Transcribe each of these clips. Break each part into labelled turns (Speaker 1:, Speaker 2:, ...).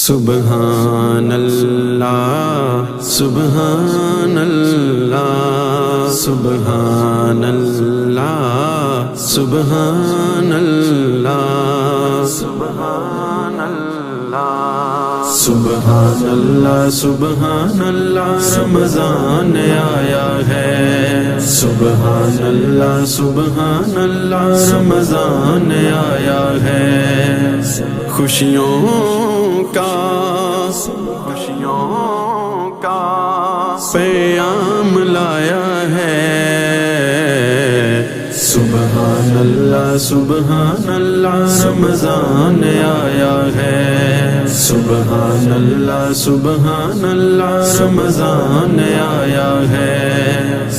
Speaker 1: سبحان اللہ سبحان اللہ سبحان اللہ سبحان اللہ سبحان اللہ سبحان اللہ سبحان اللہ رمضان آیا ہے سبحان اللہ رمضان آیا ہے خوشیوں کا پیام لایا ہے سبحان اللہ رمضان آیا ہے سبحان اللہ رمضان آیا ہے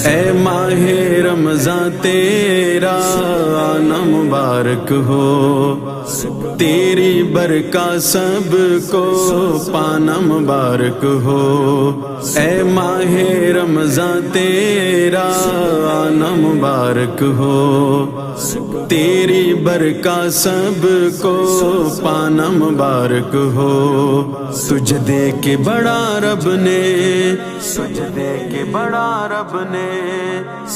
Speaker 1: اے ماہ رمضان تیرا آنا مبارک ہو تیری برکات سب کو پانا مبارک ہو اے ماہ رمضان تیرا آنا مبارک ہو تیری برکات سب کو پانا مبارک ہو تجھ دے کے بڑا رب نے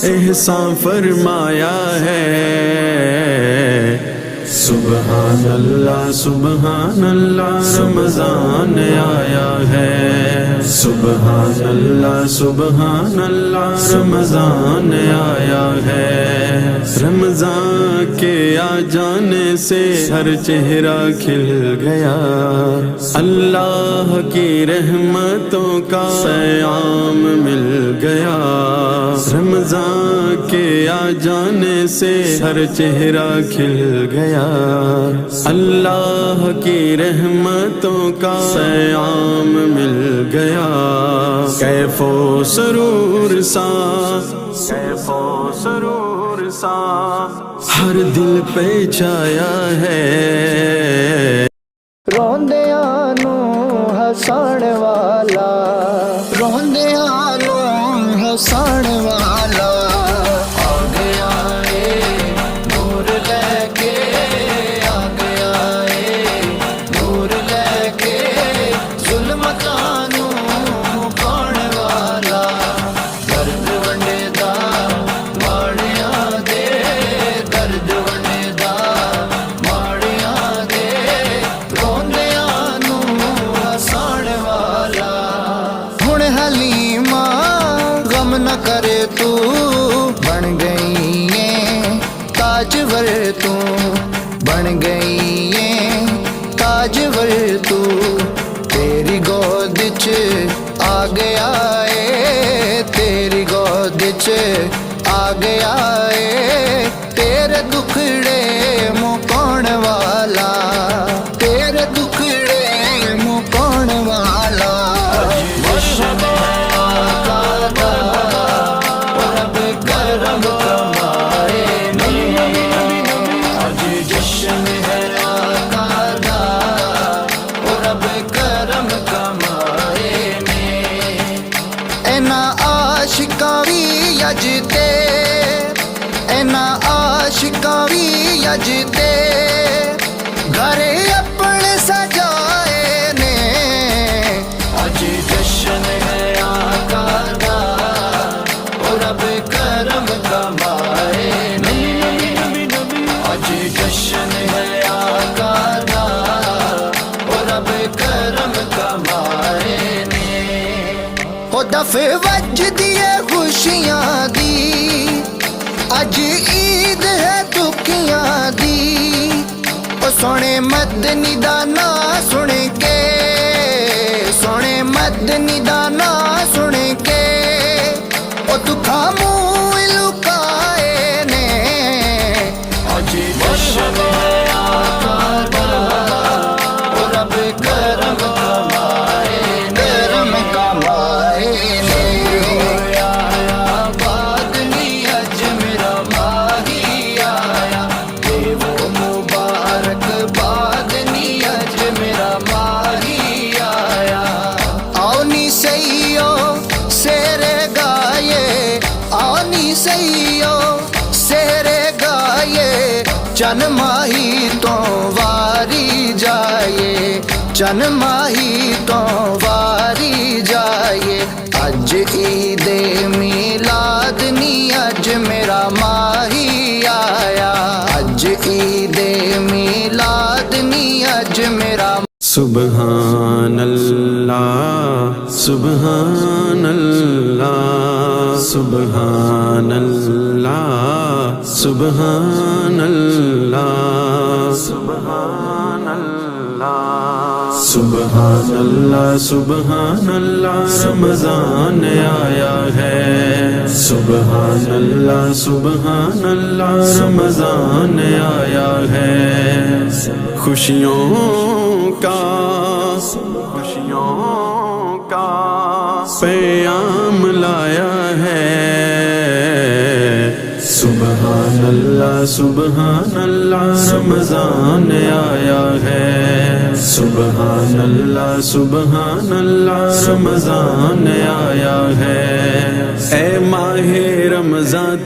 Speaker 1: احسان فرمایا ہے سبحان اللہ رمضان آیا ہے سبحان اللہ رمضان آیا ہے رمضان کے آ جانے سے ہر چہرہ کھل گیا اللہ کی رحمتوں کا پیام مل گیا رمضان کے آ جانے سے ہر چہرہ کھل گیا اللہ کی رحمتوں کا پیام مل گیا کیف و سرور سا ہر دل پہ چھایا ہے
Speaker 2: روندیاں نو ہسان والا روندیاں نو ہسان والا آ گیا اے نور لے کے آ گیا اے نور لے کے ظلمتاں نو مکان والا درد ونڈے دا ماڑیاں دے درد ونڈے دا ماڑیاں دے روندیاں نو ہسان والا ہن حلیمہ غم نہ کرے تو بن گئی ہے تاجور تو بن گئی ہے تاجور تو تیری گود چ آ گیا ہے تیری گود چ آ گیا ہے تیرے دکھڑے مکان والا تیرے دکھڑے مکان والا رب کرم کمائے آج جشن ہے آقا دا رب کرم کمائے اینا عاشقاں وی اجتے اینا عاشقاں وی اجتے گھر اپنے سجائے نے آج جشن ہے آقا دا رب کرم کمائے آج جشن ہے آقا دا رب کرم کمائے او دفع وج دیے خوشیاں دی اج عید ہے دکھیاں دی او سونے مدنی دا ناں سن کے سونے مدنی دا ناں سن کے او دکھاں منہ لکائے نے اج جشن ہے آقا دا رب کرم کمائے کرم کمائے ہویا آباد نی اج میرا ماہی آیا وہ مبارک باد نی اج میرا چن ماہی تو واری جائے اج عید میلاد نی اج میرا ماہی آیا اج عید میلاد نی اج میرا
Speaker 1: سبحان اللہ سبحان اللہ سبحان اللہ سبحان اللہ سبحان اللہ سبحان اللہ سبحان اللہ رمضان آیا ہے سبحان اللہ رمضان آیا ہے خوشیوں کا پیام لایا ہے سبحان اللہ رمضان آیا ہے سبحان اللہ رمضان آیا ہے اے ماہ رمضان